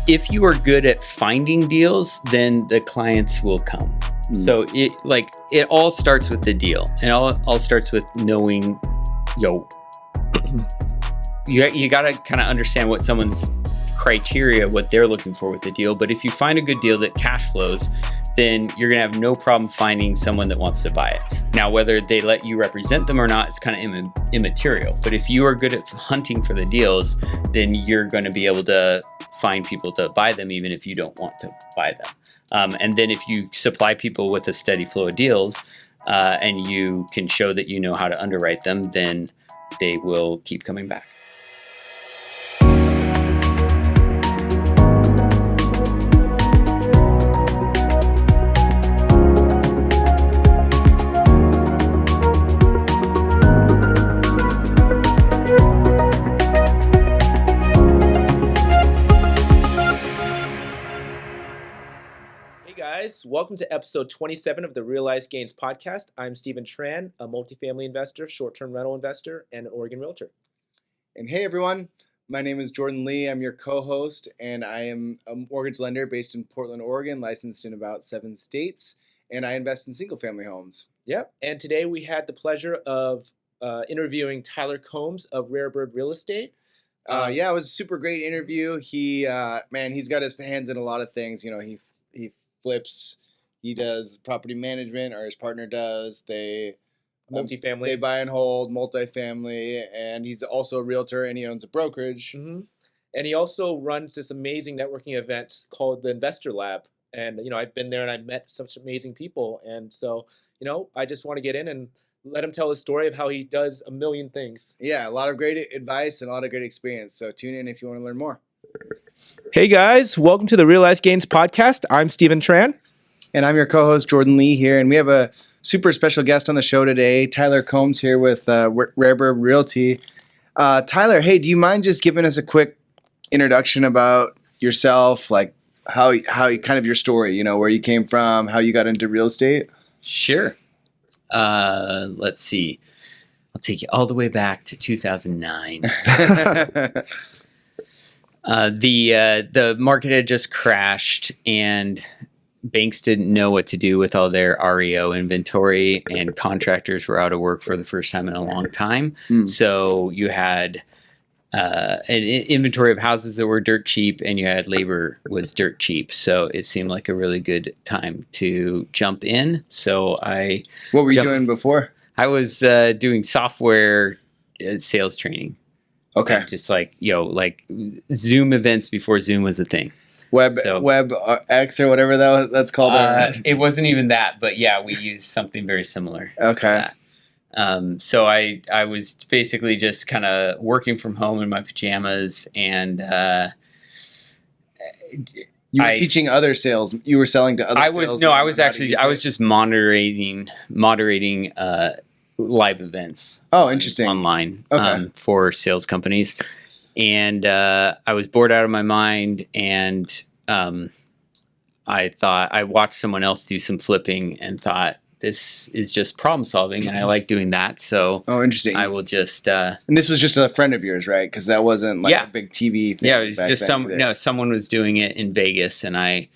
if you are good at finding deals, then the clients will come. So it all starts with the deal, and all starts with knowing, you got to kind of understand what someone's criteria, what they're looking for with the deal. But if you find a good deal that cash flows, then you're going to have no problem finding someone that wants to buy it. Now, whether they let you represent them or not, it's kind of immaterial. But if you are good at hunting for the deals, then you're going to be able to find people to buy them, even if you don't want to buy them. And then if you supply people with a steady flow of deals, and you can show that you know how to underwrite them, then they will keep coming back. Welcome to episode 27 of the Realized Gains podcast. I'm Stephen Tran, a multifamily investor, short-term rental investor, and an Oregon realtor. And hey everyone, my name is Jordan Lee. I'm your co-host, and I am a mortgage lender based in Portland, Oregon, licensed in about 7 states, and I invest in single-family homes. Yep, and today we had the pleasure of interviewing Tyler Combs of Rare Bird Real Estate. It was a super great interview. He's got his hands in a lot of things. You know, he flips, he does property management, or his partner does. They multifamily. They buy and hold multifamily, and he's also a realtor, and he owns a brokerage. Mm-hmm. And he also runs this amazing networking event called the Investor Lab. And, I've been there and I've met such amazing people. And so, I just want to get in and let him tell his story of how he does a million things. Yeah, a lot of great advice and a lot of great experience. So tune in if you want to learn more. Hey guys, welcome to the Realized Gains podcast. I'm Stephen Tran. And I'm your co-host, Jordan Lee here. And we have a super special guest on the show today, Tyler Combs here with Rare Bird Realty. Tyler, hey, do you mind just giving us a quick introduction about yourself, like how kind of your story, where you came from, how you got into real estate? Sure. Let's see. I'll take you all the way back to 2009. The market had just crashed, and banks didn't know what to do with all their REO inventory, and contractors were out of work for the first time in a long time. So you had an inventory of houses that were dirt cheap, and you had labor was dirt cheap. So it seemed like a really good time to jump in. So What were you doing before? I was doing software sales training. Okay. Just like Zoom events before Zoom was a thing. WebX or whatever that's called. It wasn't even that, but yeah, we used something very similar. Okay. So I was basically just kind of working from home in my pajamas, and you were teaching other sales. You were selling to other sales. I was just moderating live events. Oh, interesting. Online for sales companies. And I was bored out of my mind, and I watched someone else do some flipping and thought, this is just problem solving, and I like doing that. So interesting. I will just and this was just a friend of yours, right? Because that wasn't like a big TV thing. Yeah, it was just someone was doing it in Vegas, and I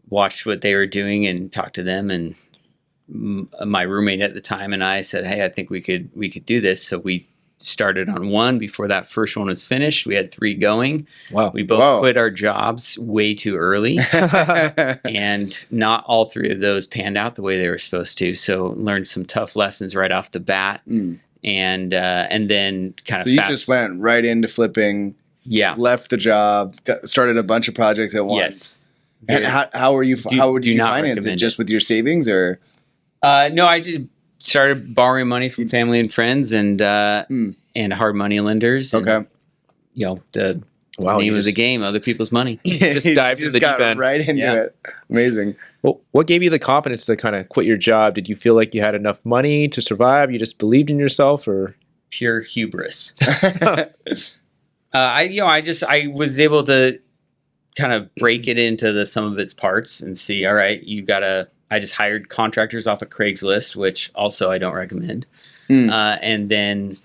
watched what they were doing and talked to them, and my roommate at the time and I said, hey, I think we could do this. So we started on one before that first one was finished. We had 3 going. Wow. We both quit our jobs way too early, and not all 3 of those panned out the way they were supposed to. So learned some tough lessons right off the bat. And then kind of. So you just went right into flipping. Yeah. Left the job, started a bunch of projects at once. Yes. And how would you finance it? Just with your savings, or? No, I just started borrowing money from family and friends, and hard money lenders. And, okay. The name of the game, other people's money. Just dived into the deep end. Right into it. Amazing. Well, what gave you the confidence to kind of quit your job? Did you feel like you had enough money to survive? You just believed in yourself, or? Pure hubris. I was able to kind of break it into the sum of its parts and see, all right, I just hired contractors off of Craigslist, which also I don't recommend. And then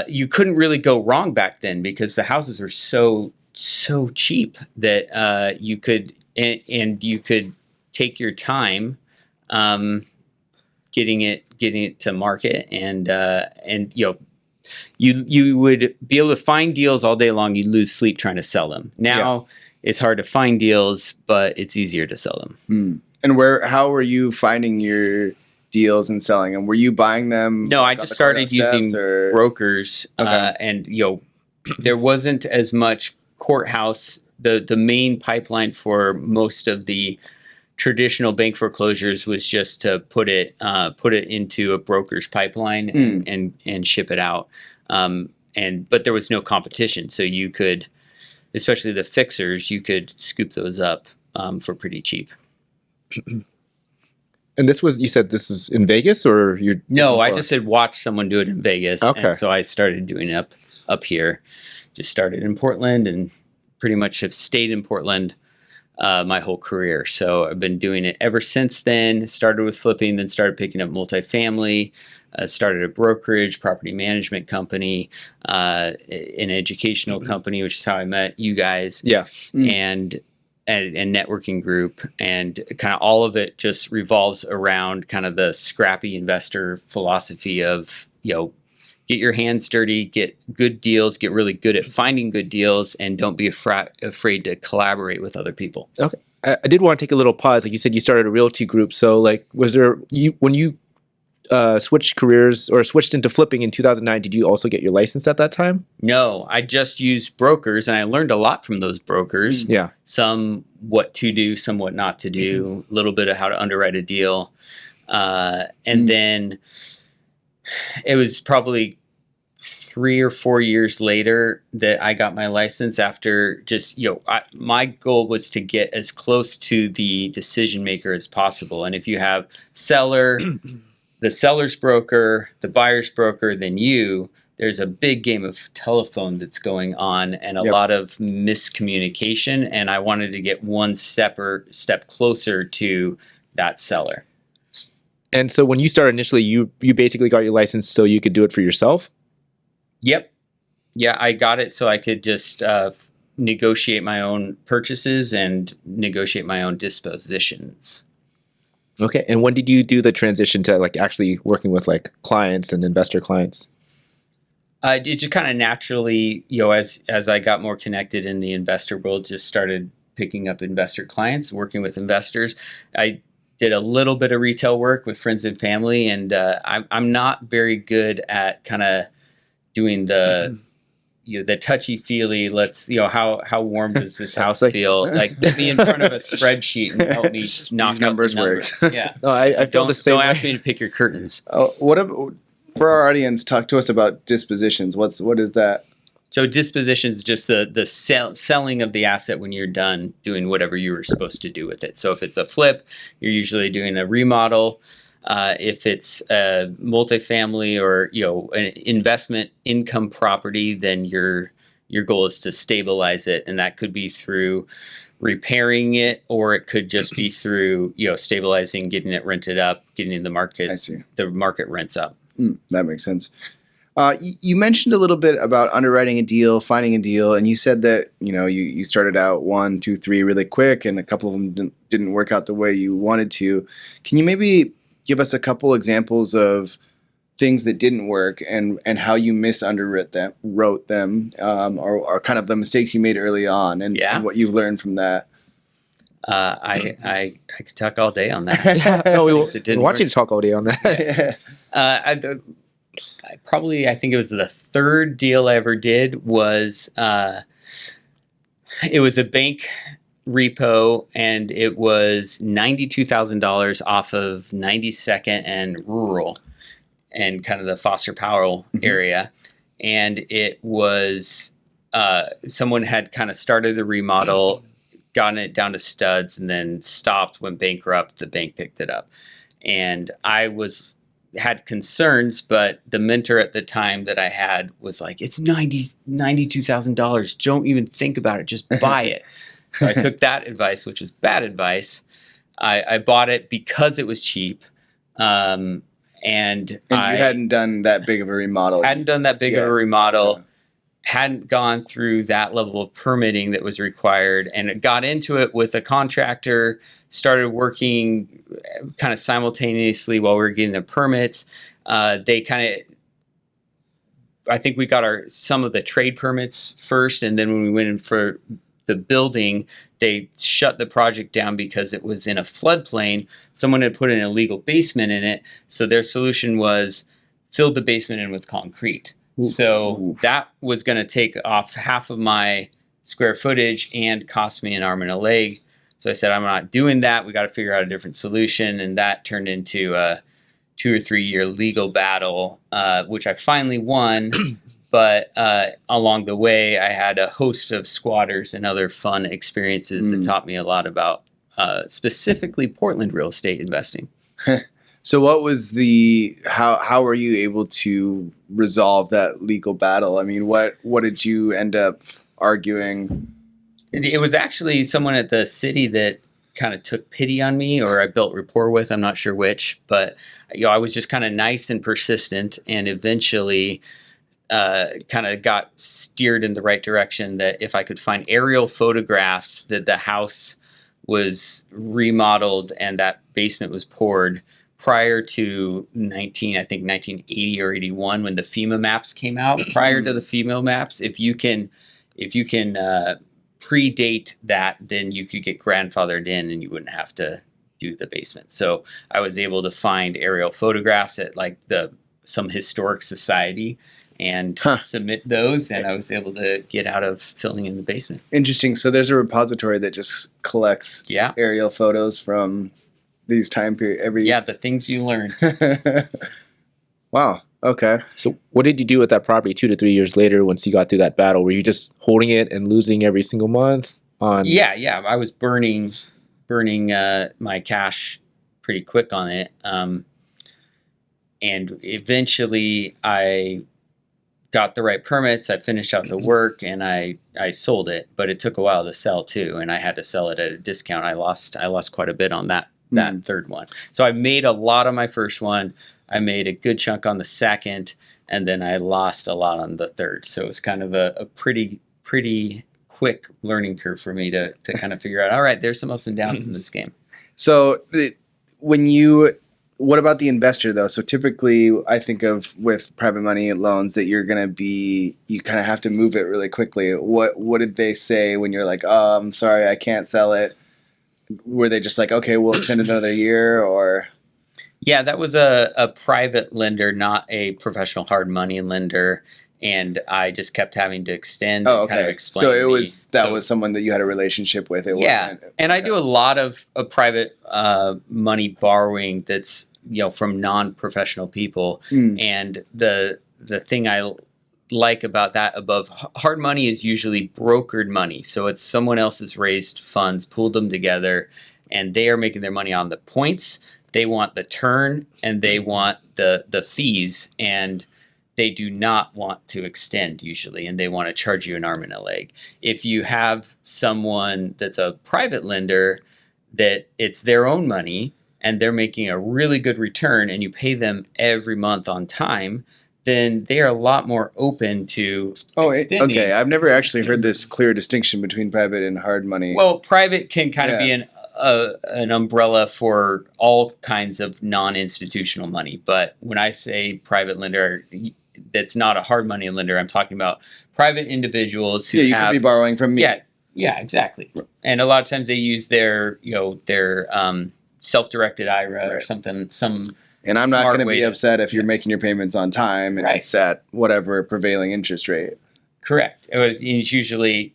you couldn't really go wrong back then because the houses were so so cheap that you could and you could take your time getting it to market, and you would be able to find deals all day long. You'd lose sleep trying to sell them. Now it's hard to find deals, but it's easier to sell them. And how were you finding your deals and selling them? Were you buying them? No, I just started using brokers, and there wasn't as much courthouse. The main pipeline for most of the traditional bank foreclosures was just to put it into a broker's pipeline and ship it out. But there was no competition, so you could, especially the fixers, you could scoop those up for pretty cheap. And you said this is in Vegas, or you're? No, I just had watched someone do it in Vegas. Okay. And so I started doing it up here. Just started in Portland and pretty much have stayed in Portland my whole career. So I've been doing it ever since then. Started with flipping, then started picking up multifamily. Started a brokerage, property management company, an educational company, which is how I met you guys. Yeah. And networking group, and kind of all of it just revolves around kind of the scrappy investor philosophy of, get your hands dirty, get good deals, get really good at finding good deals, and don't be afraid to collaborate with other people. Okay. I did want to take a little pause. Like you said, you started a realty group. So when you switched careers or switched into flipping in 2009, did you also get your license at that time? No, I just used brokers, and I learned a lot from those brokers. Yeah. Some what to do, some what not to do, a little bit of how to underwrite a deal. And then it was probably 3 or 4 years later that I got my license, after just, my goal was to get as close to the decision maker as possible. And if you have the seller's broker, the buyer's broker, then there's a big game of telephone that's going on, and a lot of miscommunication. And I wanted to get one step closer to that seller. And so when you started initially, you basically got your license so you could do it for yourself? Yep. Yeah, I got it so I could just negotiate my own purchases and negotiate my own dispositions. Okay. And when did you do the transition to actually working with clients and investor clients? It just kind of naturally, as I got more connected in the investor world, just started picking up investor clients, working with investors. I did a little bit of retail work with friends and family, and I'm not very good at kind of doing the touchy-feely, how warm does this house feel? Put me in front of a spreadsheet and help me knock out numbers the numbers. Yeah. No, I feel the same. Don't ask me to pick your curtains. For our audience, talk to us about dispositions. What is that? So dispositions, just the selling of the asset when you're done doing whatever you were supposed to do with it. So if it's a flip, you're usually doing a remodel. If it's a multifamily or an investment income property, then your goal is to stabilize it, and that could be through repairing it, or it could just be through stabilizing, getting it rented up, getting the market rents up. That makes sense. You mentioned a little bit about underwriting a deal, finding a deal, and you said that you started out 1, 2, 3 really quick, and a couple of them didn't work out the way you wanted to. Can you maybe give us a couple examples of things that didn't work and how you wrote them, or kind of the mistakes you made early on, and what you've learned from that? I could talk all day on that. No, we want you to talk all day on that. I think it was the third deal I ever did was it was a bank repo, and it was $92,000 off of 92nd and Rural, and kind of the Foster Powell area. And it was someone had kind of started the remodel, gotten it down to studs, and then stopped, went bankrupt. The bank picked it up, and I had concerns, but the mentor at the time that I had was like, it's $92,000. Don't even think about it. Just buy it. So I took that advice, which was bad advice. I bought it because it was cheap. And you hadn't done that big of a remodel. Hadn't done that big of a remodel. hadn't gone through that level of permitting that was required, and it got into it with a contractor, started working kind of simultaneously while we were getting the permits. They kind of, I think we got some of the trade permits first, and then when we went in for the building, they shut the project down because it was in a floodplain. Someone had put an illegal basement in it, so their solution was fill the basement in with concrete. So that was going to take off half of my square footage and cost me an arm and a leg. So I said, I'm not doing that. We got to figure out a different solution. And that turned into a 2 or 3 year legal battle, which I finally won. But along the way, I had a host of squatters and other fun experiences that taught me a lot about specifically Portland real estate investing. So what was how were you able to resolve that legal battle? I mean, what did you end up arguing? It was actually someone at the city that kind of took pity on me, or I built rapport with. I'm not sure which, but I was just kind of nice and persistent, and eventually kind of got steered in the right direction. That if I could find aerial photographs that the house was remodeled and that basement was poured prior to 1980 or 81, when the FEMA maps came out. Prior to the FEMA maps, if you can predate that, then you could get grandfathered in and you wouldn't have to do the basement. So I was able to find aerial photographs at like some historic society and submit those, and I was able to get out of filling in the basement. Interesting. So there's a repository that just collects aerial photos from these time period the things you learn. Wow. Okay. So what did you do with that property 2 to 3 years later once you got through that battle? Were you just holding it and losing every single month on? Yeah. I was burning my cash pretty quick on it. And eventually I got the right permits. I finished out the work and I sold it, but it took a while to sell too. And I had to sell it at a discount. I lost quite a bit on that third one. So I made a lot on my first one. I made a good chunk on the second, and then I lost a lot on the third. So it was kind of a pretty quick learning curve for me to kind of figure out, all right, there's some ups and downs in this game. So what about the investor though? So typically I think of with private money loans that you kind of have to move it really quickly. What did they say when you're like, oh, I'm sorry, I can't sell it? Were they just like, okay, we'll extend another year, or? Yeah, that was a private lender, not a professional hard money lender. And I just kept having to extend and kind of explain. So was someone that you had a relationship with. And I do a lot of private money borrowing that's from non-professional people. And the thing I like about that above hard money is usually brokered money. So it's someone else has raised funds, pooled them together, and they are making their money on the points. They want the turn and they want the fees, and they do not want to extend usually, and they want to charge you an arm and a leg. If you have someone that's a private lender that it's their own money and they're making a really good return and you pay them every month on time, then they are a lot more open to extending. Okay. I've never actually heard this clear distinction between private and hard money. Well, private can kind of be an umbrella for all kinds of non-institutional money. But when I say private lender, that's not a hard money lender. I'm talking about private individuals who could be borrowing from me. Yeah, exactly. And a lot of times they use their self-directed IRA or something. And I'm not going to be upset if you're making your payments on time and it's at whatever prevailing interest rate. Correct. It's usually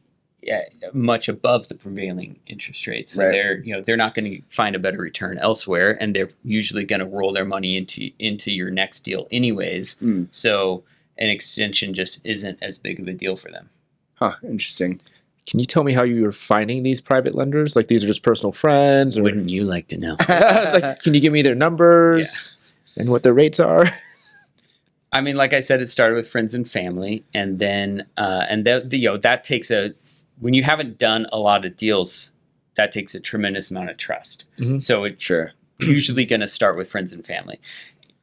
much above the prevailing interest rate. So they're not going to find a better return elsewhere, and they're usually going to roll their money into your next deal anyways. So an extension just isn't as big of a deal for them. Huh, interesting. Can you tell me how you were finding these private lenders? Like, these are just personal friends? Or... Wouldn't you like to know? Can you give me their numbers and what their rates are? I mean, like I said, it started with friends and family, and then that takes when you haven't done a lot of deals, that takes a tremendous amount of trust. So it's usually going to start with friends and family,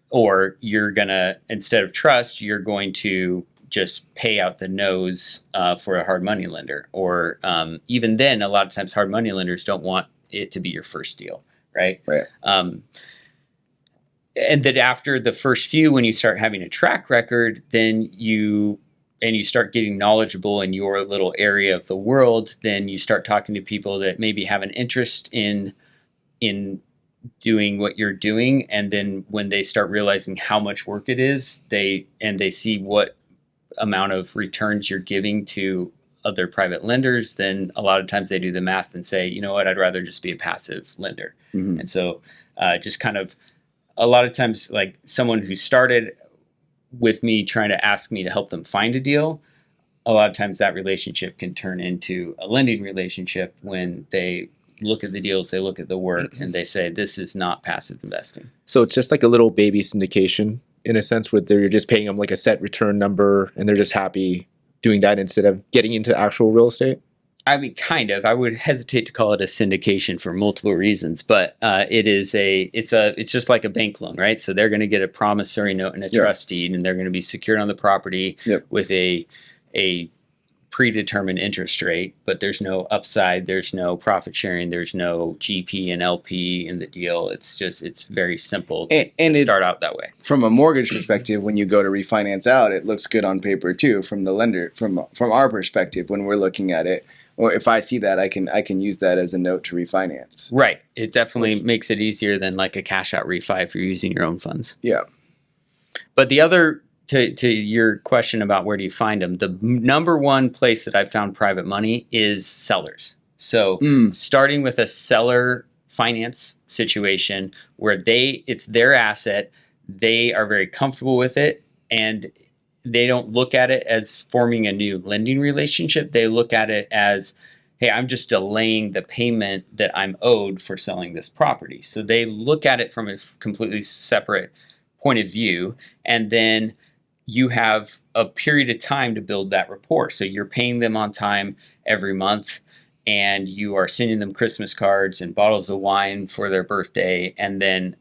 or you're gonna, instead of trust, you're going to just pay out the nose for a hard money lender. Or even then, a lot of times hard money lenders don't want it to be your first deal, right? Right. And that after the first few, when you start having a track record, then you start getting knowledgeable in your little area of the world, then you start talking to people that maybe have an interest in doing what you're doing. And then when they start realizing how much work it is, they see what amount of returns you're giving to other private lenders, then a lot of times they do the math and say, you know what, I'd rather just be a passive lender. Mhm. And so just kind of a lot of times, like someone who started with me trying to ask me to help them find a deal, a lot of times that relationship can turn into a lending relationship when they look at the deals, they look at the work, and they say, this is not passive investing. So it's just like a little baby syndication in a sense, where you're just paying them like a set return number, and they're just happy doing that instead of getting into actual real estate. I mean, kind of. I would hesitate to call it a syndication for multiple reasons, but it's just like a bank loan, right? So they're going to get a promissory note and a trust deed, and they're going to be secured on the property with a predetermined interest rate, but there's no upside, there's no profit sharing, there's no GP and LP in the deal. It's very simple to start out that way. From a mortgage perspective, when you go to refinance out, it looks good on paper too. From the lender, from our perspective, when we're looking at it, or if I see that, I can use that as a note to refinance. Right. It definitely makes it easier than like a cash out refi if you're using your own funds. Yeah. But the other, to your question about where do you find them, the number one place that I've found private money is sellers. So starting with a seller finance situation where it's their asset, they are very comfortable with it, and they don't look at it as forming a new lending relationship. They look at it as, hey, I'm just delaying the payment that I'm owed for selling this property. So they look at it from a completely separate point of view. And then you have a period of time to build that rapport. So you're paying them on time every month, and you are sending them Christmas cards and bottles of wine for their birthday. And then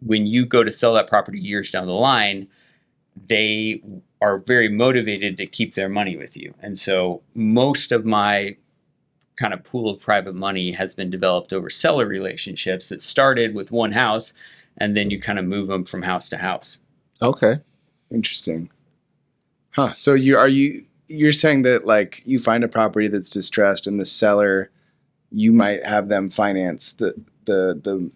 when you go to sell that property years down the line, they are very motivated to keep their money with you. And so most of my kind of pool of private money has been developed over seller relationships that started with one house, and then you kind of move them from house to house. Okay. Interesting. Huh. So you're saying that like you find a property that's distressed, and the seller, you might have them finance the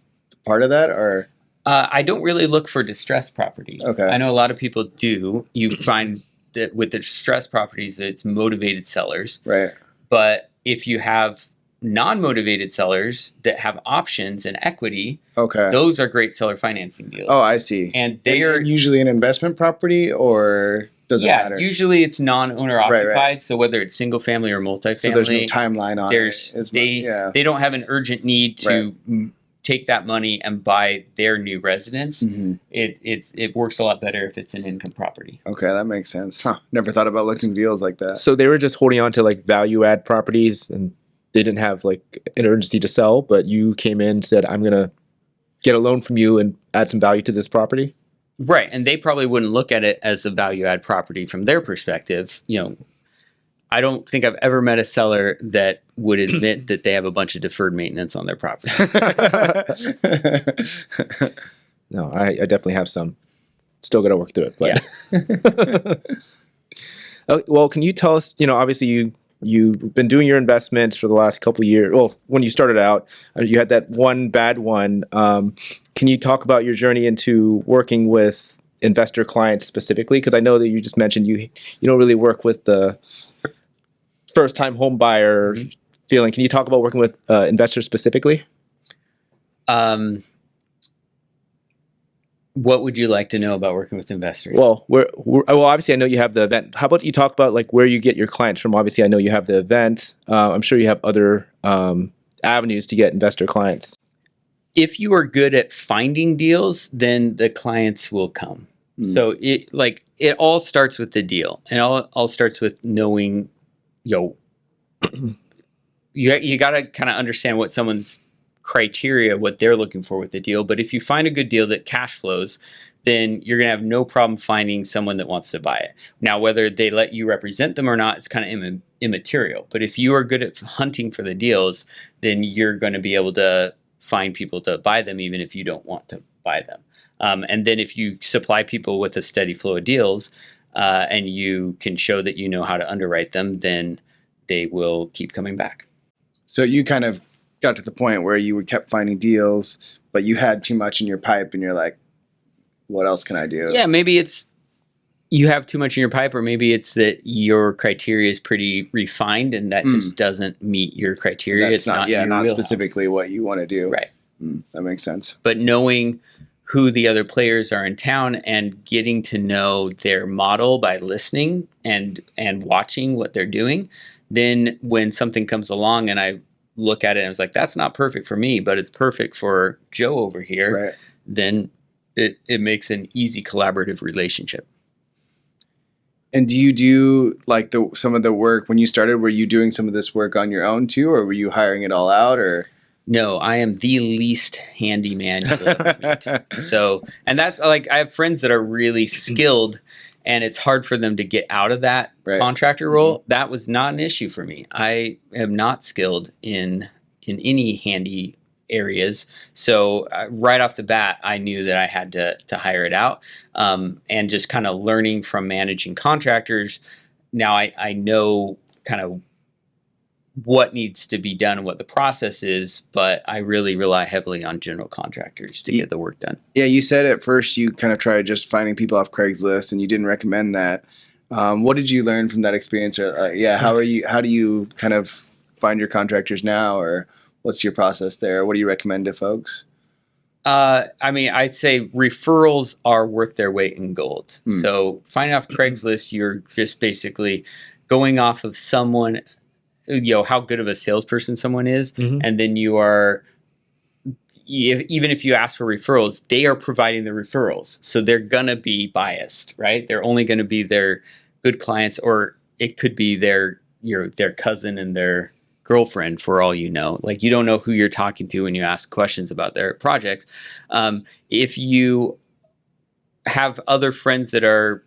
part of that, or? I don't really look for distressed properties. Okay. I know a lot of people do. You find that with the distressed properties, it's motivated sellers. Right. But if you have non-motivated sellers that have options and equity, those are great seller financing deals. Oh, I see. And they are usually an investment property, or does it matter? Yeah, usually it's non-owner occupied. Right. So whether it's single family or multifamily, so there's no timeline on it. They don't have an urgent need to take that money and buy their new residence. Mm-hmm. It works a lot better if it's an income property. Okay, that makes sense. Huh. Never thought about looking at deals like that. So they were just holding on to like value add properties, and they didn't have like an urgency to sell, but you came in and said, I'm going to get a loan from you and add some value to this property. Right. And they probably wouldn't look at it as a value add property from their perspective. You know, I don't think I've ever met a seller that would admit that they have a bunch of deferred maintenance on their property. No, I definitely have some. Still got to work through it. But yeah. Well, can you tell us, obviously you've been doing your investments for the last couple of years. Well, when you started out, you had that one bad one. Can you talk about your journey into working with investor clients specifically? Because I know that you just mentioned you don't really work with the first-time home buyer feeling. Can you talk about working with investors specifically? What would you like to know about working with investors? Well, obviously I know you have the event. How about you talk about like where you get your clients from? Obviously I know you have the event. I'm sure you have other avenues to get investor clients. If you are good at finding deals, then the clients will come. So it all starts with the deal, and all starts with knowing, you got to kind of understand what someone's criteria, what they're looking for with the deal. But if you find a good deal that cash flows, then you're going to have no problem finding someone that wants to buy it. Now, whether they let you represent them or not, it's kind of immaterial. But if you are good at hunting for the deals, then you're going to be able to find people to buy them, even if you don't want to buy them. And then if you supply people with a steady flow of deals, and you can show that you know how to underwrite them, then they will keep coming back. So you kind of got to the point where you kept finding deals, but you had too much in your pipe, and you're like, what else can I do? Yeah, maybe it's you have too much in your pipe, or maybe it's that your criteria is pretty refined and that just doesn't meet your criteria. That's it's not your not wheelhouse. specifically what you want to do. Right. That makes sense. But knowing who the other players are in town and getting to know their model by listening and watching what they're doing, then when something comes along and I look at it and I was like, that's not perfect for me, but it's perfect for Joe over here, Right. then it makes an easy collaborative relationship. And do you do like some of the work when you started? Were you doing some of this work on your own too, or were you hiring it all out? Or No, I am the least handy man you'll ever meet. So, and that's like I have friends that are really skilled, and it's hard for them to get out of that contractor role. That was not an issue for me. I am not skilled in any handy areas. So right off the bat, I knew that I had to hire it out, and just kind of learning from managing contractors. Now I know kind of what needs to be done and what the process is, but I really rely heavily on general contractors to get the work done. Yeah, you said at first you kind of tried just finding people off Craigslist, and you didn't recommend that. What did you learn from that experience? Or how do you kind of find your contractors now, or what's your process there? What do you recommend to folks? I mean, I'd say referrals are worth their weight in gold. So finding off Craigslist, you're just basically going off of someone, how good of a salesperson someone is. And then you are, even if you ask for referrals, they are providing the referrals. So they're going to be biased, right? They're only going to be their good clients, or it could be their cousin and their girlfriend, for all you know. Like, you don't know who you're talking to when you ask questions about their projects. If you have other friends that are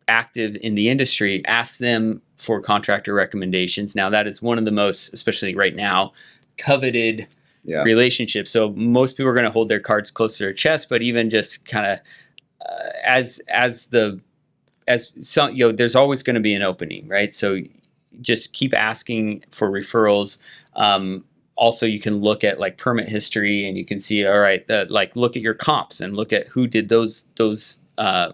active in the industry, ask them for contractor recommendations. Now, that is one of the most, especially right now, coveted relationships. So most people are going to hold their cards close to their chest, but even just kind of there's always going to be an opening, right? So just keep asking for referrals. Also, you can look at like permit history, and you can see, all right, look at your comps and look at who did those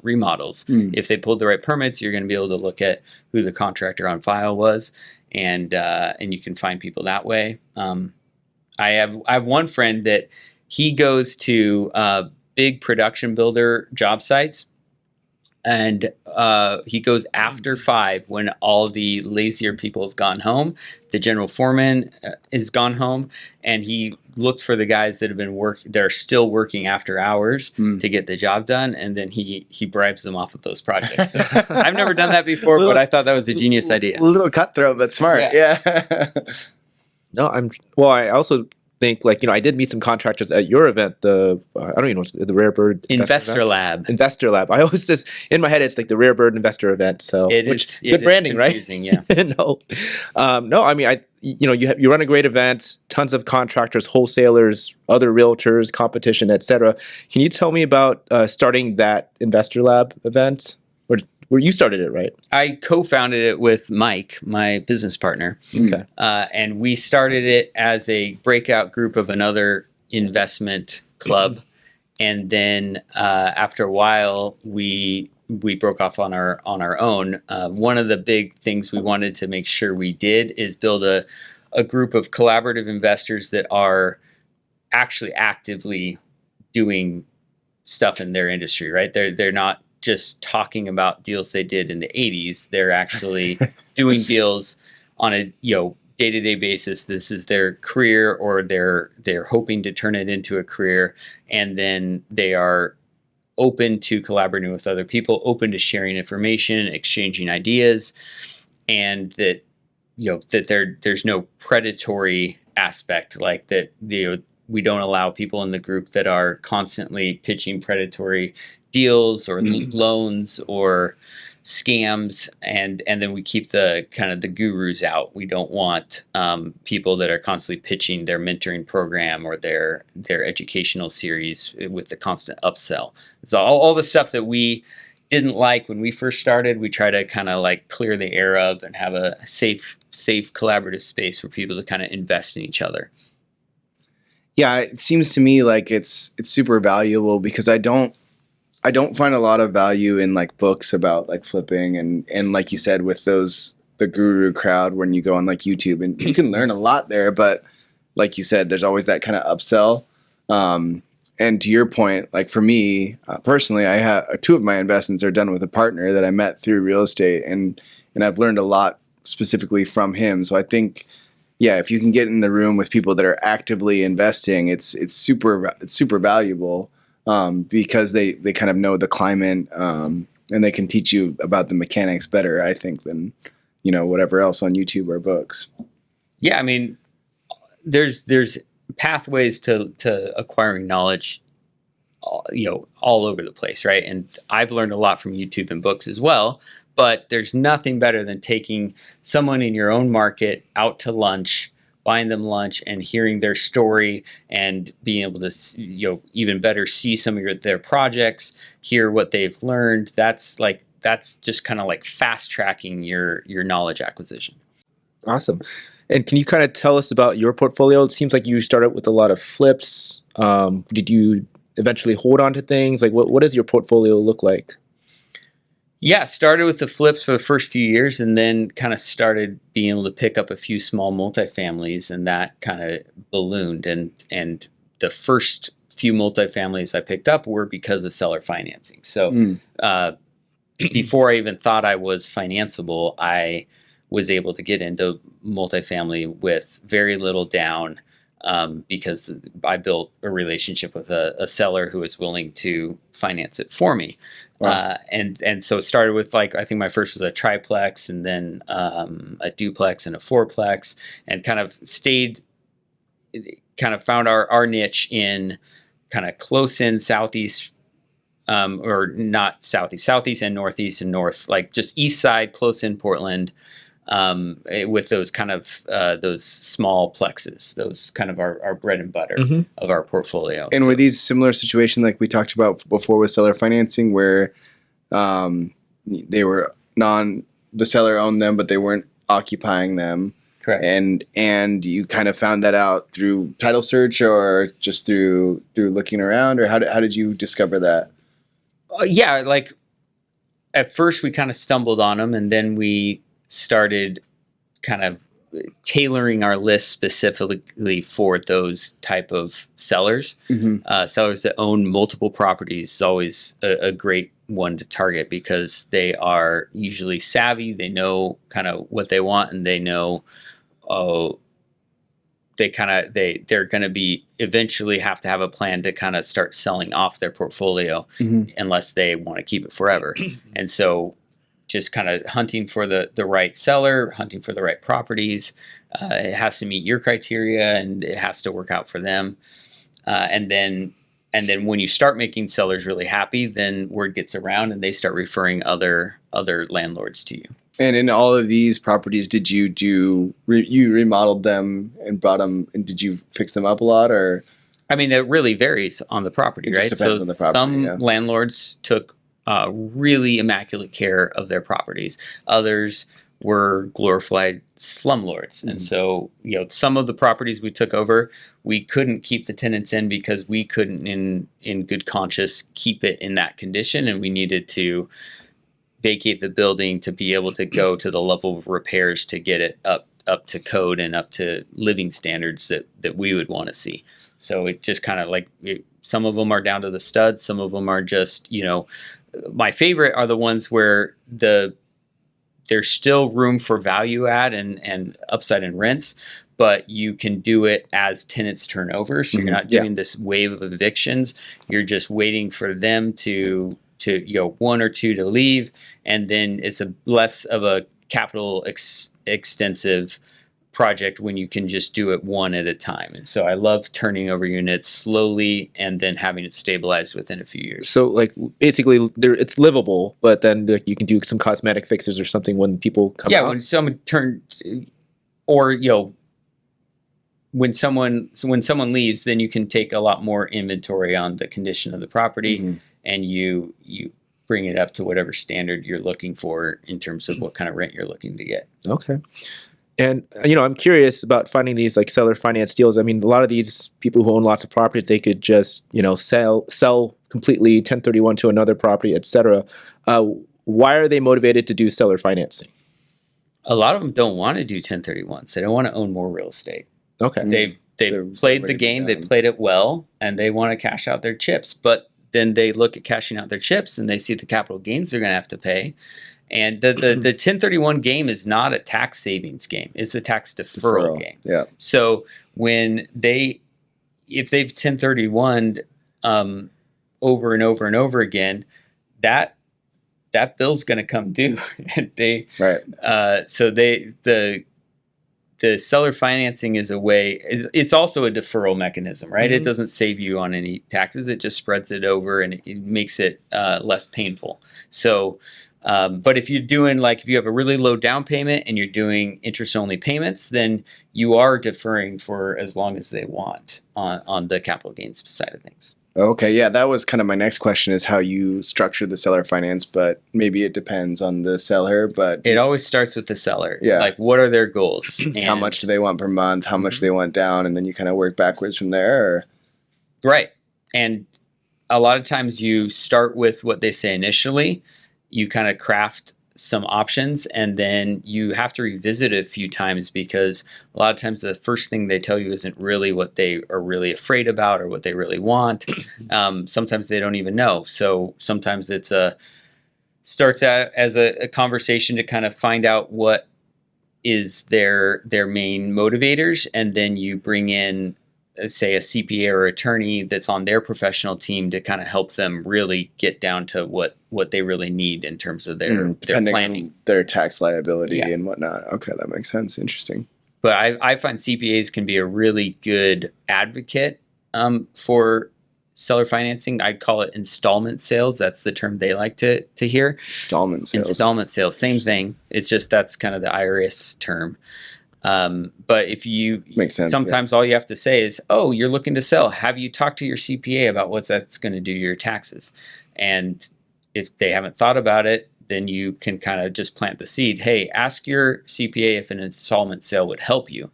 remodels. If they pulled the right permits, you're going to be able to look at who the contractor on file was, and you can find people that way. I have one friend that he goes to big production builder job sites, and he goes after 5 when all the lazier people have gone home. The general foreman is gone home, and he looks for the guys that have been that are still working after hours to get the job done, and then he bribes them off of those projects. So, I've never done that before, but I thought that was a genius idea. A little cutthroat, but smart. Yeah. No, I also think, like, I did meet some contractors at your event, I don't even know what's the Rare Bird Investor Lab. I always just, in my head, it's like the Rare Bird Investor event. So good branding, right? Yeah. No, I mean, you run a great event, tons of contractors, wholesalers, other realtors, competition, etc. Can you tell me about starting that Investor Lab event? Where you started it, right? I co-founded it with Mike, my business partner. Okay. And we started it as a breakout group of another investment club. And then after a while, we broke off on our own. One of the big things we wanted to make sure we did is build a group of collaborative investors that are actually actively doing stuff in their industry, right? They're not just talking about deals they did in the 80s. They're actually doing deals on a day-to-day basis. This is their career, or they're hoping to turn it into a career, and then they are open to collaborating with other people, open to sharing information, exchanging ideas, and that there's no predatory aspect, like that. We don't allow people in the group that are constantly pitching predatory deals or loans or scams, and then we keep the kind of the gurus out. We don't want people that are constantly pitching their mentoring program or their educational series with the constant upsell. So all the stuff that we didn't like when we first started, we try to kind of like clear the air of and have a safe collaborative space for people to kind of invest in each other. Yeah, it seems to me like it's super valuable because I don't find a lot of value in like books about like flipping and like you said with the guru crowd when you go on like YouTube, and you can learn a lot there, but like you said, there's always that kind of upsell. And to your point, like for me personally, I have 2 of my investments are done with a partner that I met through real estate, and I've learned a lot specifically from him. So I think, yeah, if you can get in the room with people that are actively investing, it's super valuable because they kind of know the climate and they can teach you about the mechanics better, I think, than whatever else on YouTube or books. Yeah, I mean, there's pathways to acquiring knowledge, all over the place, right? And I've learned a lot from YouTube and books as well. But there's nothing better than taking someone in your own market out to lunch, buying them lunch, and hearing their story, and being able to, even better see some of their projects, hear what they've learned. That's just kind of like fast tracking your knowledge acquisition. Awesome. And can you kind of tell us about your portfolio? It seems like you started with a lot of flips. Did you eventually hold on to things? Like what does your portfolio look like? Yeah, started with the flips for the first few years, and then kind of started being able to pick up a few small multifamilies, and that kind of ballooned. And the first few multifamilies I picked up were because of seller financing. So before I even thought I was financeable, I was able to get into multifamily with very little down. Because I built a relationship with a seller who was willing to finance it for me. Wow. And so it started with I think my first was a triplex, and then a duplex and a fourplex, and kind of found our niche in kind of close in southeast, or not southeast and northeast and north, like just east side, close in Portland. With those kind of those small plexes, those kind of our bread and butter of our portfolio. And were these similar situations like we talked about before with seller financing, where they were the seller owned them, but they weren't occupying them? Correct. And you kind of found that out through title search, or just through looking around, or how did you discover that? Yeah, like at first we kind of stumbled on them, and then we started kind of tailoring our list specifically for those type of sellers. Sellers that own multiple properties is always a great one to target, because they are usually savvy. They know kind of what they want, and they know they're going to be eventually have to have a plan to kind of start selling off their portfolio unless they want to keep it forever. And so just kind of hunting for the right seller, hunting for the right properties. It has to meet your criteria, and it has to work out for them. And then when you start making sellers really happy, then word gets around, and they start referring other landlords to you. And in all of these properties, did you remodeled them and brought them, and did you fix them up a lot, or? I mean, it really varies on the property, right? Depends on the property, some landlords took really immaculate care of their properties. Others were glorified slumlords. And so, some of the properties we took over, we couldn't keep the tenants in because we couldn't in good conscience keep it in that condition, and we needed to vacate the building to be able to go to the level of repairs to get it up to code and up to living standards that we would want to see. So it just kind of some of them are down to the studs, some of them are just, my favorite are the ones where there's still room for value add and upside in rents, but you can do it as tenants turn over. So you're not doing this wave of evictions. You're just waiting for them to one or two to leave, and then it's less of a capital extensive project when you can just do it one at a time. And so I love turning over units slowly and then having it stabilized within a few years. So like basically it's livable, but then like you can do some cosmetic fixes or something when people come out. When someone or when someone leaves, then you can take a lot more inventory on the condition of the property, and you bring it up to whatever standard you're looking for in terms of what kind of rent you're looking to get. Okay. And I'm curious about finding these like seller finance deals. I mean, a lot of these people who own lots of properties, they could just sell completely 1031 to another property, etc. Why are they motivated to do seller financing? A lot of them don't want to do 1031s. They don't want to own more real estate. Okay. They've played the game, they played it well, and they want to cash out their chips. But then they look at cashing out their chips and they see the capital gains they're going to have to pay. And the 1031 game is not a tax savings game. It's a tax deferral game. Yeah. So if they've 1031'd over and over and over again, that bill's going to come due. And the seller financing is a way. It's also a deferral mechanism, right? It doesn't save you on any taxes. It just spreads it over and it makes it less painful. So. But if you're doing if you have a really low down payment and you're doing interest only payments, then you are deferring for as long as they want on the capital gains side of things. Okay, yeah, that was kind of my next question, is how you structure the seller finance, but maybe it depends on the seller. But it always starts with the seller. Yeah. Like, what are their goals? And how much do they want per month? How much do they want down? And then you kind of work backwards from there. Or? Right. And a lot of times you start with what they say initially. You kind of craft some options, and then you have to revisit it a few times, because a lot of times the first thing they tell you isn't really what they are really afraid about or what they really want. Sometimes they don't even know. So sometimes starts out as a conversation to kind of find out what is their main motivators, and then you bring in say a CPA or attorney that's on their professional team to kind of help them really get down to what they really need in terms of their planning, on their tax liability and whatnot. Okay, that makes sense. Interesting. But I find CPAs can be a really good advocate for seller financing. I'd call it installment sales. That's the term they like to hear. Installment sales. Same thing. It's just that's kind of the IRS term. But if you makes sense, sometimes all you have to say is, oh, you're looking to sell. Have you talked to your CPA about what that's going to do to your taxes? And if they haven't thought about it, then you can kind of just plant the seed. Hey, ask your CPA if an installment sale would help you.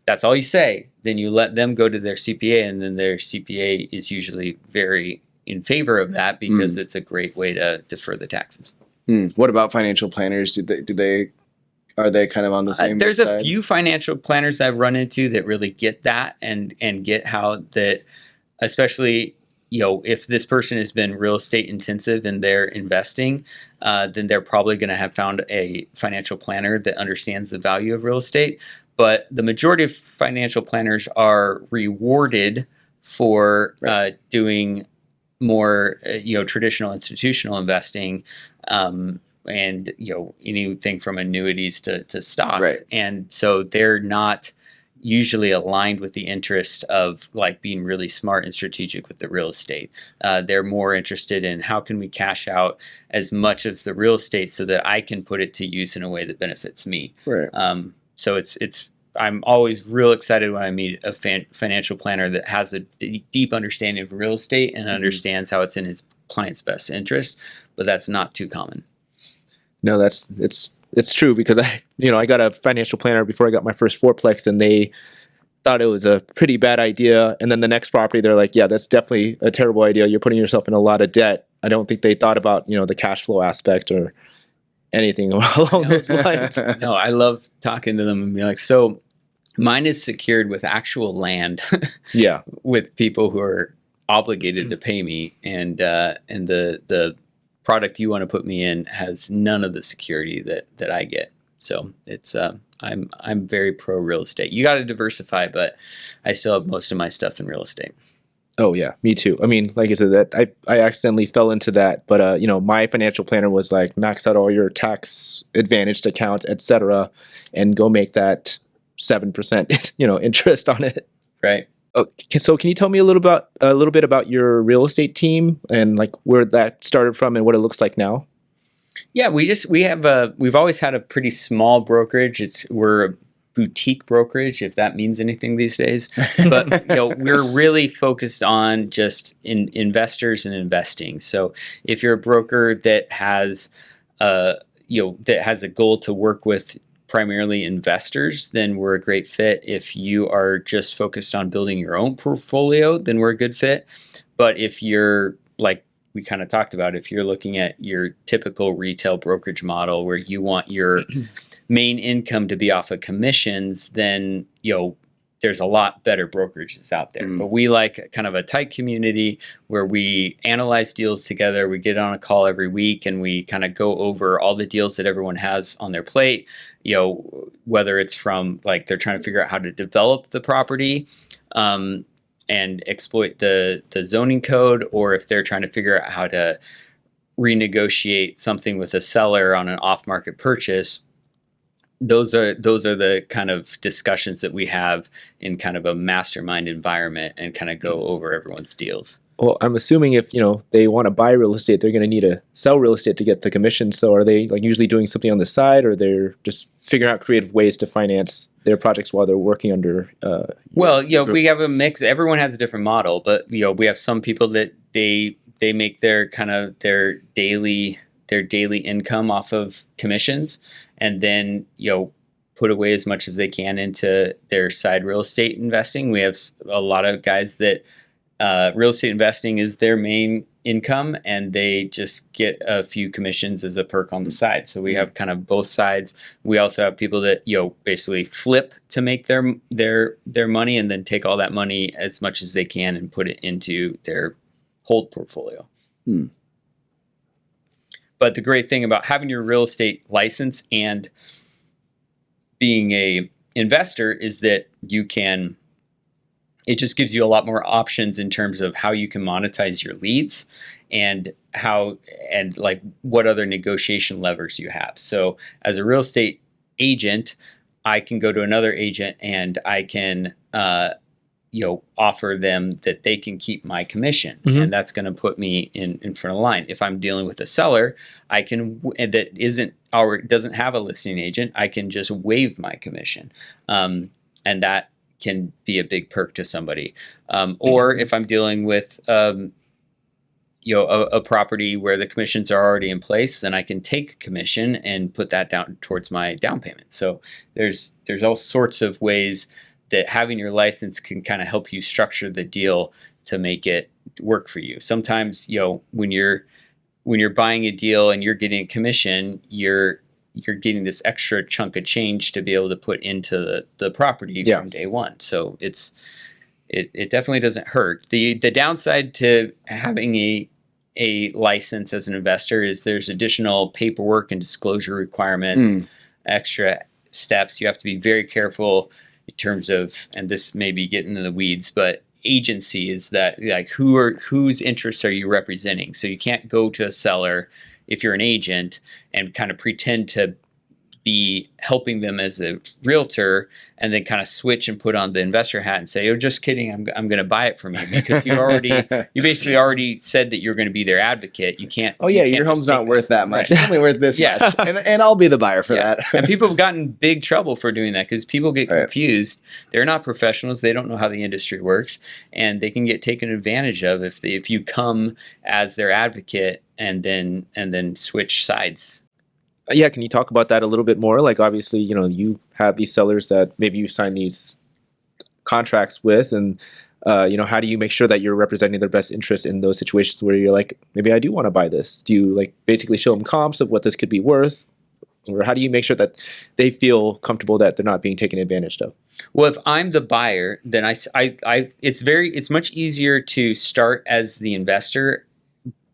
That's all you say. Then you let them go to their CPA, and then their CPA is usually very in favor of that, because it's a great way to defer the taxes. What about financial planners? Are they kind of on the same There's side? a few financial planners I've run into that really get that and get how that, especially, if this person has been real estate intensive in their investing, then they're probably going to have found a financial planner that understands the value of real estate. But the majority of financial planners are rewarded for doing more, traditional institutional investing, and anything from annuities to stocks. Right. And so they're not usually aligned with the interest of being really smart and strategic with the real estate. They're more interested in how can we cash out as much of the real estate so that I can put it to use in a way that benefits me. Right. So I'm always real excited when I meet a financial planner that has a deep understanding of real estate and understands how it's in his client's best interest, but that's not too common. No, it's true, because I got a financial planner before I got my first fourplex, and they thought it was a pretty bad idea. And then the next property, they're like, yeah, that's definitely a terrible idea. You're putting yourself in a lot of debt. I don't think they thought about, the cash flow aspect or anything along those lines. No, I love talking to them and be like, so mine is secured with actual land. Yeah. With people who are obligated to pay me, and the product you want to put me in has none of the security that I get. So it's I'm very pro real estate. You got to diversify, but I still have most of my stuff in real estate. Oh yeah, me too. I mean, like I said, that I accidentally fell into that, but my financial planner was like, max out all your tax advantaged accounts, etc., and go make that 7%, interest on it. Right. So can you tell me a little bit about your real estate team and like where that started from and what it looks like now? Yeah, we've always had a pretty small brokerage. We're a boutique brokerage, if that means anything these days. But we're really focused on just investors and investing. So if you're a broker that has that has a goal to work with primarily investors, then we're a great fit. If you are just focused on building your own portfolio, then we're a good fit. But if you're like we kind of talked about, if you're looking at your typical retail brokerage model where you want your main income to be off of commissions, then there's a lot better brokerages out there. But we like kind of a tight community where we analyze deals together. We get on a call every week and we kind of go over all the deals that everyone has on their plate, whether it's from like they're trying to figure out how to develop the property and exploit the zoning code, or if they're trying to figure out how to renegotiate something with a seller on an off-market purchase. Those are the kind of discussions that we have in kind of a mastermind environment and kind of go over everyone's deals. Well, I'm assuming if they want to buy real estate, they're going to need to sell real estate to get the commission. So are they like usually doing something on the side, or they're just figuring out creative ways to finance their projects while they're working under? We have a mix. Everyone has a different model, but we have some people that they make their kind of their daily income off of commissions, and then put away as much as they can into their side real estate investing. We have a lot of guys that real estate investing is their main income, and they just get a few commissions as a perk on the side. So we have kind of both sides. We also have people that basically flip to make their money, and then take all that money as much as they can and put it into their hold portfolio. But the great thing about having your real estate license and being a investor is that it just gives you a lot more options in terms of how you can monetize your leads and like what other negotiation levers you have. So as a real estate agent, I can go to another agent and I can offer them that they can keep my commission, and that's going to put me in front of the line. If I'm dealing with a seller, I can doesn't have a listing agent, I can just waive my commission, and that can be a big perk to somebody. Or if I'm dealing with a property where the commissions are already in place, then I can take commission and put that down towards my down payment. So there's all sorts of ways that having your license can kind of help you structure the deal to make it work for you. Sometimes, when you're buying a deal and you're getting a commission, you're getting this extra chunk of change to be able to put into the property from day one. So it definitely doesn't hurt. The downside to having a license as an investor is there's additional paperwork and disclosure requirements, extra steps. You have to be very careful in terms of, and this may be getting in the weeds, but agency is that like whose interests are you representing? So you can't go to a seller if you're an agent and kind of pretend to be helping them as a realtor and then kind of switch and put on the investor hat and say, "Oh, just kidding, I'm going to buy it from you," because you basically already said that you're going to be their advocate. You can't. Oh yeah, your home's not worth that much. It's only worth this much, and I'll be the buyer for that. And people have gotten big trouble for doing that because people get confused. They're not professionals. They don't know how the industry works, and they can get taken advantage of if you come as their advocate and then switch sides. Yeah, can you talk about that a little bit more? Like, obviously, you have these sellers that maybe you sign these contracts with, and how do you make sure that you're representing their best interest in those situations where you're like, maybe I do want to buy this? Do you like basically show them comps of what this could be worth, or how do you make sure that they feel comfortable that they're not being taken advantage of? Well, if I'm the buyer, then it's much easier to start as the investor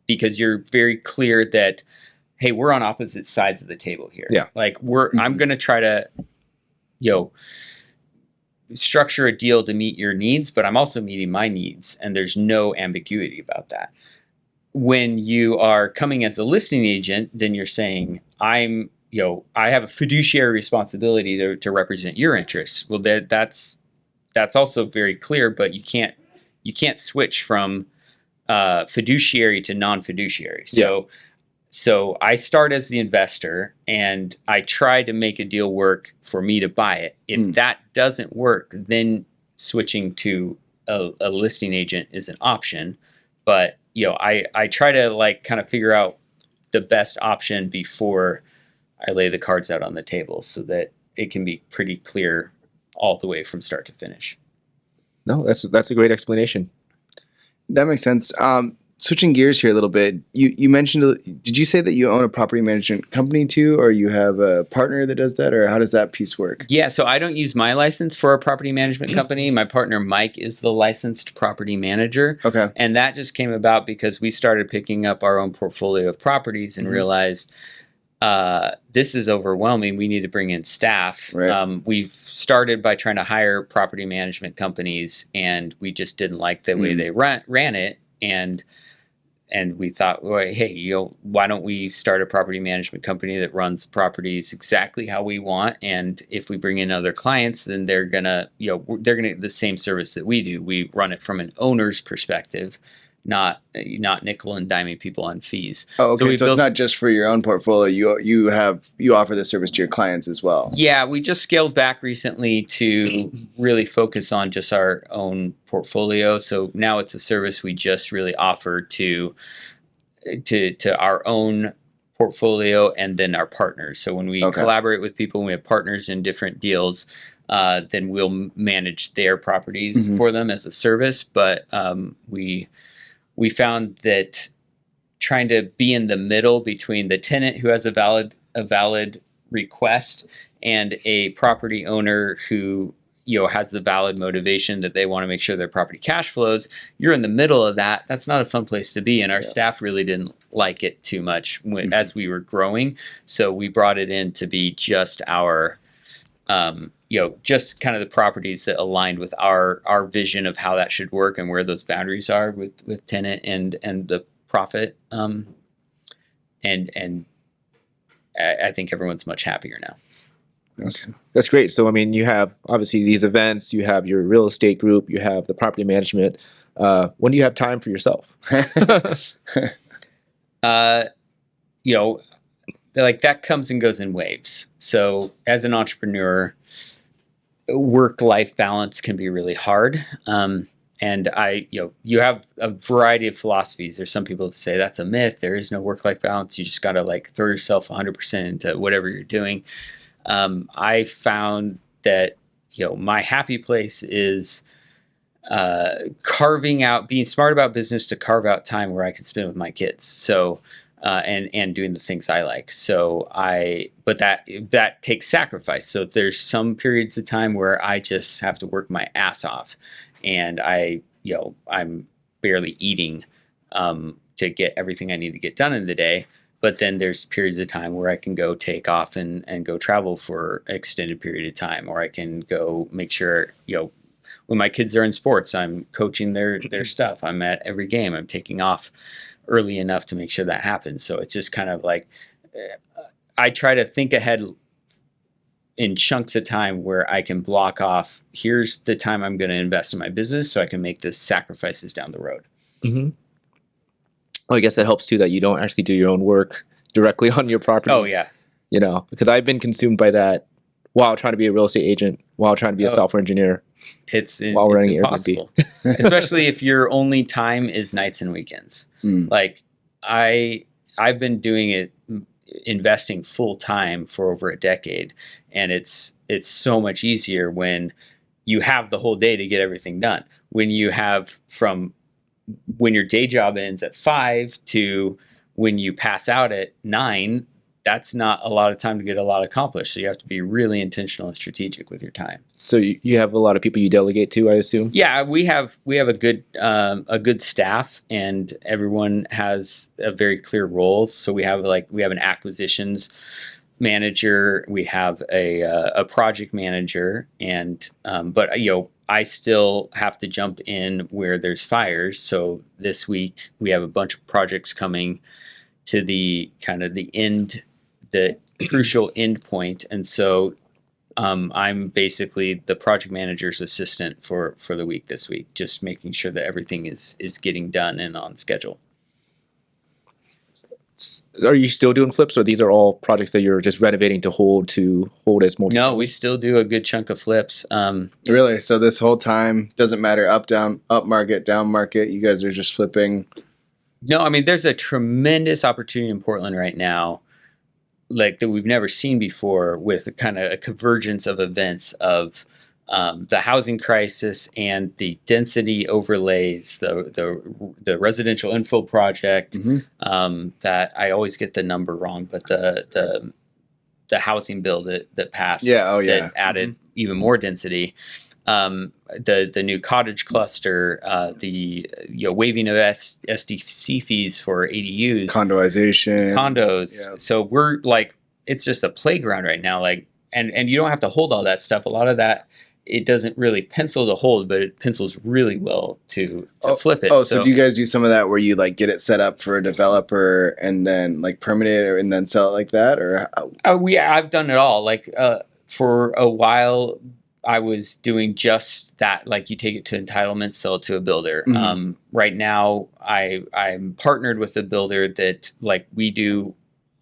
because you're very clear that, hey, we're on opposite sides of the table here. Yeah. Like I'm going to try to, structure a deal to meet your needs, but I'm also meeting my needs, and there's no ambiguity about that. When you are coming as a listing agent, then you're saying, I'm I have a fiduciary responsibility to represent your interests. Well, that's also very clear, but you can't switch from fiduciary to non-fiduciary. So I start as the investor and I try to make a deal work for me to buy it. If that doesn't work, then switching to a listing agent is an option. But I try to like kind of figure out the best option before I lay the cards out on the table so that it can be pretty clear all the way from start to finish. No, that's a great explanation. That makes sense. Switching gears here a little bit, you mentioned, did you say that you own a property management company too, or you have a partner that does that, or how does that piece work? Yeah, so I don't use my license for a property management company. My partner Mike is the licensed property manager. Okay. And that just came about because we started picking up our own portfolio of properties and realized this is overwhelming. We need to bring in staff. Right. We've started by trying to hire property management companies, and we just didn't like the way they ran it. And we thought, well, hey, why don't we start a property management company that runs properties exactly how we want? And if we bring in other clients, then they're gonna get the same service that we do. We run it from an owner's perspective, not nickel and diming people on fees. Oh, okay. So it's not just for your own portfolio. You offer the service to your clients as well. Yeah, we just scaled back recently to really focus on just our own portfolio. So now it's a service we just really offer to our own portfolio and then our partners. So when we collaborate with people, when we have partners in different deals, then we'll manage their properties for them as a service. But we found that trying to be in the middle between the tenant who has a valid request and a property owner who has the valid motivation that they want to make sure their property cash flows, you're in the middle of that. That's not a fun place to be, and our staff really didn't like it too much as we were growing. So we brought it in to be just our just kind of the properties that aligned with our vision of how that should work and where those boundaries are with tenant and the profit. And I think everyone's much happier now. That's great. So, I mean, you have obviously these events, you have your real estate group, you have the property management. When do you have time for yourself? Like that comes and goes in waves. So as an entrepreneur, work-life balance can be really hard. And you have a variety of philosophies. There's some people that say that's a myth. There is no work-life balance. You just got to like throw yourself 100% into whatever you're doing. I found that, my happy place is being smart about business to carve out time where I can spend with my kids. So, and doing the things I like. So but that takes sacrifice. So there's some periods of time where I just have to work my ass off, and I'm barely eating to get everything I need to get done in the day. But then there's periods of time where I can go take off and go travel for an extended period of time, or I can go make sure, when my kids are in sports, I'm coaching their stuff. I'm at every game. I'm taking off early enough to make sure that happens. So it's just kind of like, I try to think ahead in chunks of time where I can block off, here's the time I'm going to invest in my business so I can make the sacrifices down the road. Mm-hmm. Well, I guess that helps too, that you don't actually do your own work directly on your properties. Oh yeah. Because I've been consumed by that while trying to be a real estate agent, while trying to be a software engineer. While running impossible. Especially if your only time is nights and weekends. Like I've been doing it, investing full time for over a decade, and it's so much easier when you have the whole day to get everything done. When you have when your day job ends at 5 to when you pass out at 9, that's not a lot of time to get a lot accomplished. So you have to be really intentional and strategic with your time. So you have a lot of people you delegate to, I assume? Yeah, we have a good staff, and everyone has a very clear role. So we have an acquisitions manager, we have a project manager, and but I still have to jump in where there's fires. So this week we have a bunch of projects coming to the kind of the end that crucial endpoint. And so I'm basically the project manager's assistant for the week this week, just making sure that everything is getting done and on schedule. Are you still doing flips, or these are all projects that you're just renovating to hold as multi? No, we still do a good chunk of flips. Really? So this whole time doesn't matter up, down, up market, down market. You guys are just flipping. No, I mean, there's a tremendous opportunity in Portland right now, like that we've never seen before, with kind of a convergence of events of the housing crisis and the density overlays, the residential infill project. That I always get the number wrong, but the housing bill that passed, that added even more density. The new cottage cluster, the waiving of SDC fees for ADUs, condos. Yeah. So we're like, it's just a playground right now. Like, and you don't have to hold all that stuff. A lot of that, it doesn't really pencil to hold, but it pencils really well to flip it. So do you guys do some of that where you like get it set up for a developer and then like permit it and then sell it like that, or? I've done it all. Like for a while, I was doing just that. Like you take it to entitlement, sell it to a builder. Right now, I'm partnered with a builder that like we do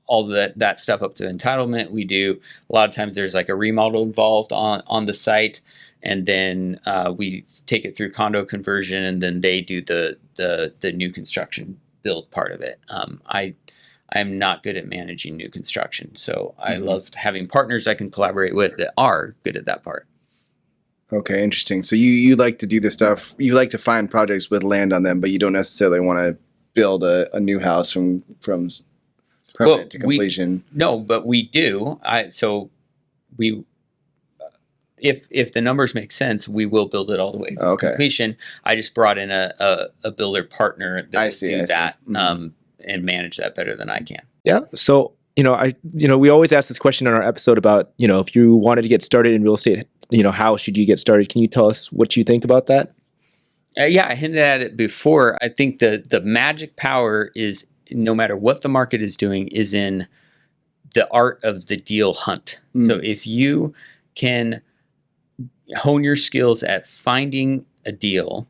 all that stuff up to entitlement. We do a lot of times there's like a remodel involved on the site, and then we take it through condo conversion, and then they do the new construction build part of it. I'm not good at managing new construction, so I love having partners I can collaborate with that are good at that part. Okay, interesting. So you like to do the stuff, you like to find projects with land on them, but you don't necessarily want to build a new house from permit to completion. No, but we do. If the numbers make sense, we will build it all the way to completion. I just brought in a builder partner that will do that and manage that better than I can. Yeah. So we always ask this question on our episode about if you wanted to get started in real estate, how should you get started? Can you tell us what you think about that? Yeah, I hinted at it before. I think the magic power is, no matter what the market is doing, is in the art of the deal hunt. So if you can hone your skills at finding a deal,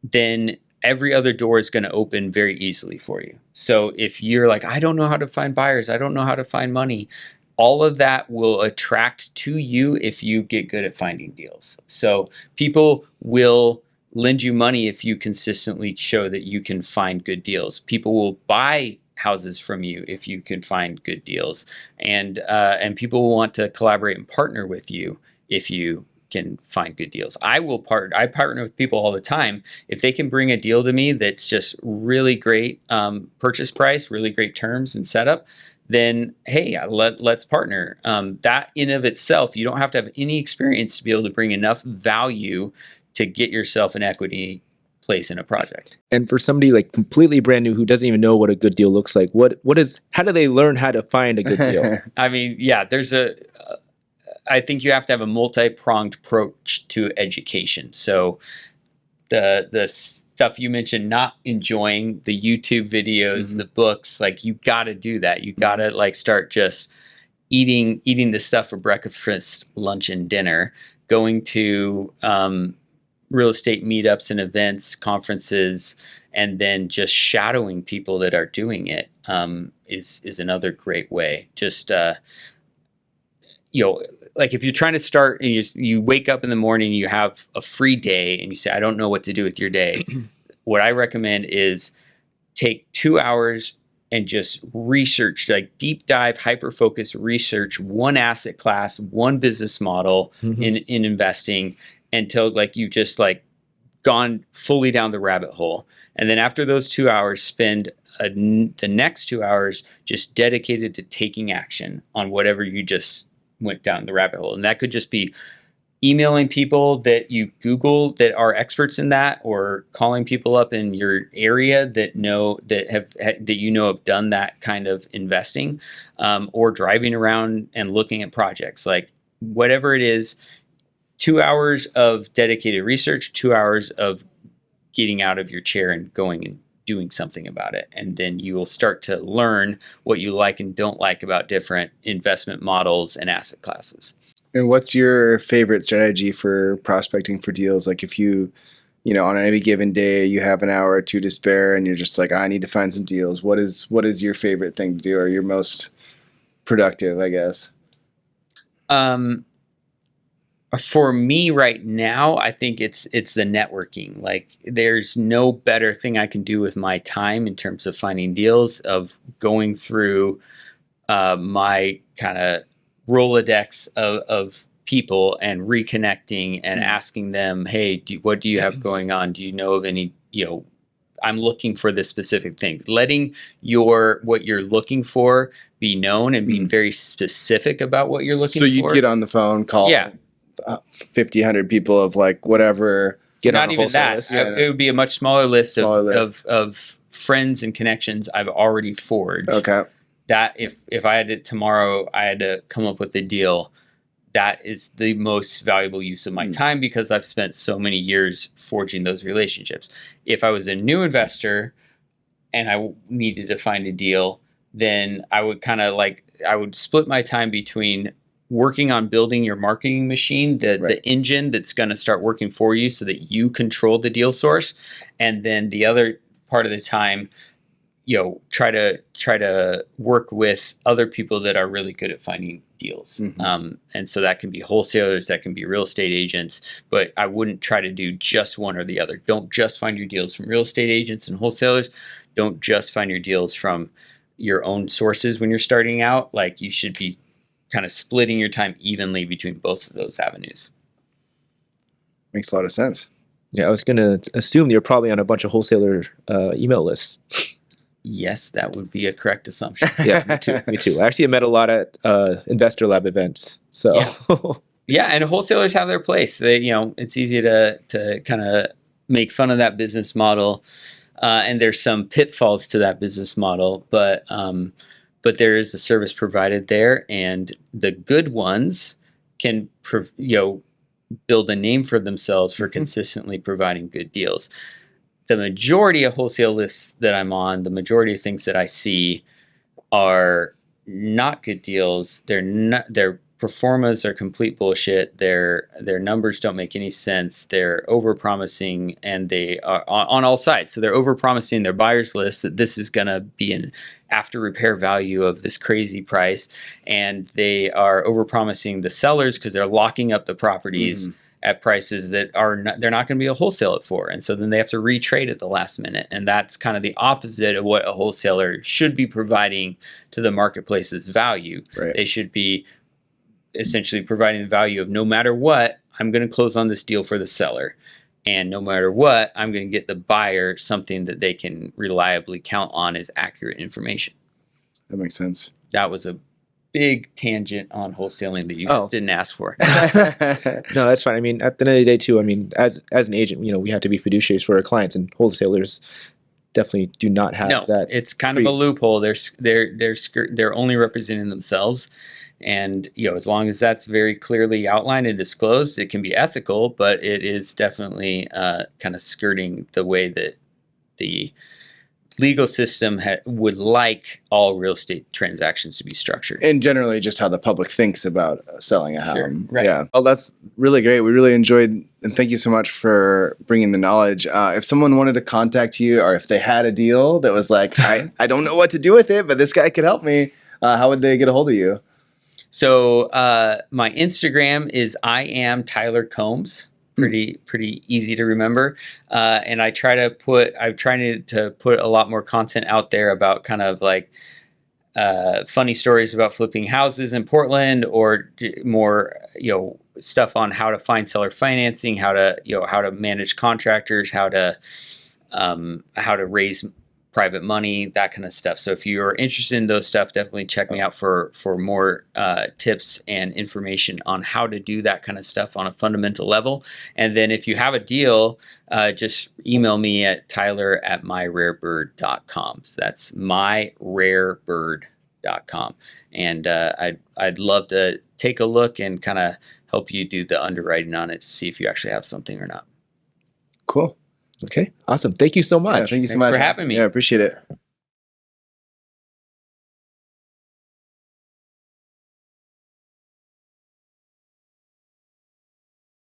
then every other door is going to open very easily for you. So if you're like, I don't know how to find buyers, I don't know how to find money, all of that will attract to you if you get good at finding deals. So people will lend you money if you consistently show that you can find good deals. People will buy houses from you if you can find good deals, and people will want to collaborate and partner with you if you can find good deals. I partner with people all the time. If they can bring a deal to me that's just really great purchase price, really great terms and setup, then hey, let's partner. That in of itself, you don't have to have any experience to be able to bring enough value to get yourself an equity place in a project. And for somebody like completely brand new who doesn't even know what a good deal looks like, how do they learn how to find a good deal? I mean, yeah, I think you have to have a multi-pronged approach to education. So the stuff you mentioned, not enjoying the YouTube videos, the books, like you got to do that. You got to like start just eating this stuff for breakfast, lunch, and dinner, going to real estate meetups and events, conferences, and then just shadowing people that are doing it is another great way. Just like if you're trying to start and you wake up in the morning, you have a free day, and you say, I don't know what to do with your day. What I recommend is take 2 hours and just research, like deep dive, hyper focus research one asset class, one business model in investing, until like you've just like gone fully down the rabbit hole. And then after those 2 hours, spend the next 2 hours just dedicated to taking action on whatever you just went down the rabbit hole. And that could just be emailing people that you Google that are experts in that, or calling people up in your area that have done that kind of investing, or driving around and looking at projects. Like whatever it is, 2 hours of dedicated research, 2 hours of getting out of your chair and going and doing something about it. And then you will start to learn what you like and don't like about different investment models and asset classes. And what's your favorite strategy for prospecting for deals? Like if you on any given day, you have an hour or two to spare and you're just like, I need to find some deals. What is your favorite thing to do, or your most productive, I guess? For me right now, I think it's the networking. Like there's no better thing I can do with my time in terms of finding deals, of going through my kind of Rolodex of people and reconnecting and asking them, hey, what do you have going on? Do you know of any, I'm looking for this specific thing. Letting what you're looking for be known and being very specific about what you're looking for. So you'd get on the phone, call 50, 100 people of like whatever. Get not on even that. List. It would be a much smaller list of friends and connections I've already forged. Okay. That if I had it tomorrow, I had to come up with a deal. That is the most valuable use of my time, because I've spent so many years forging those relationships. If I was a new investor and I needed to find a deal, then I would I would split my time between working on building your marketing machine, the engine that's going to start working for you so that you control the deal source. And then the other part of the time, try to work with other people that are really good at finding deals. And so that can be wholesalers, that can be real estate agents, but I wouldn't try to do just one or the other. Don't just find your deals from real estate agents and wholesalers. Don't just find your deals from your own sources when you're starting out. Like you should be kind of splitting your time evenly between both of those avenues. Makes a lot of sense. Yeah, I was going to assume you're probably on a bunch of wholesaler email lists. Yes, that would be a correct assumption. Yeah, me too. I actually met a lot at Investor Lab events. So yeah, and wholesalers have their place. They, it's easy to kind of make fun of that business model, and there's some pitfalls to that business model, but there is a service provided there, and the good ones can build a name for themselves for consistently providing good deals. The majority of wholesale lists that I'm on, the majority of things that I see are not good deals. Their performas are complete bullshit. Their numbers don't make any sense. They're overpromising, and they are on all sides. So they're overpromising their buyers list that this is going to be an after repair value of this crazy price, and they are overpromising the sellers because they're locking up the properties at prices that they're not going to be able to wholesale it for, and so then they have to retrade at the last minute, and that's kind of the opposite of what a wholesaler should be providing to the marketplace's value. Right. They should be essentially providing the value of, no matter what, I'm going to close on this deal for the seller, and no matter what, I'm going to get the buyer something that they can reliably count on as accurate information. That makes sense. That was a big tangent on wholesaling that you guys didn't ask for. No, that's fine. I mean, at the end of the day, too, I mean, as an agent, we have to be fiduciaries for our clients, and wholesalers definitely do not have that. It's kind of a loophole. They're only representing themselves, and as long as that's very clearly outlined and disclosed, it can be ethical, but it is definitely kind of skirting the way that the legal system would like all real estate transactions to be structured. And generally just how the public thinks about selling a home. Sure, right. Yeah. Well, that's really great. We really enjoyed, and thank you so much for bringing the knowledge. If someone wanted to contact you, or if they had a deal that was like, I don't know what to do with it, but this guy could help me, how would they get a hold of you? So my Instagram is I am Tyler Combs. Pretty easy to remember, and I'm trying to put a lot more content out there about kind of like funny stories about flipping houses in Portland, or more stuff on how to find seller financing, how to manage contractors, how to raise private money, that kind of stuff. So if you're interested in those stuff, definitely check me out for more tips and information on how to do that kind of stuff on a fundamental level. And then if you have a deal, just email me at tyler@myrarebird.com. So that's myrarebird.com. And I'd love to take a look and kind of help you do the underwriting on it to see if you actually have something or not. Cool. Okay, awesome. Thank you so much. Yeah, thank you so Thanks much for having me. Yeah, appreciate it.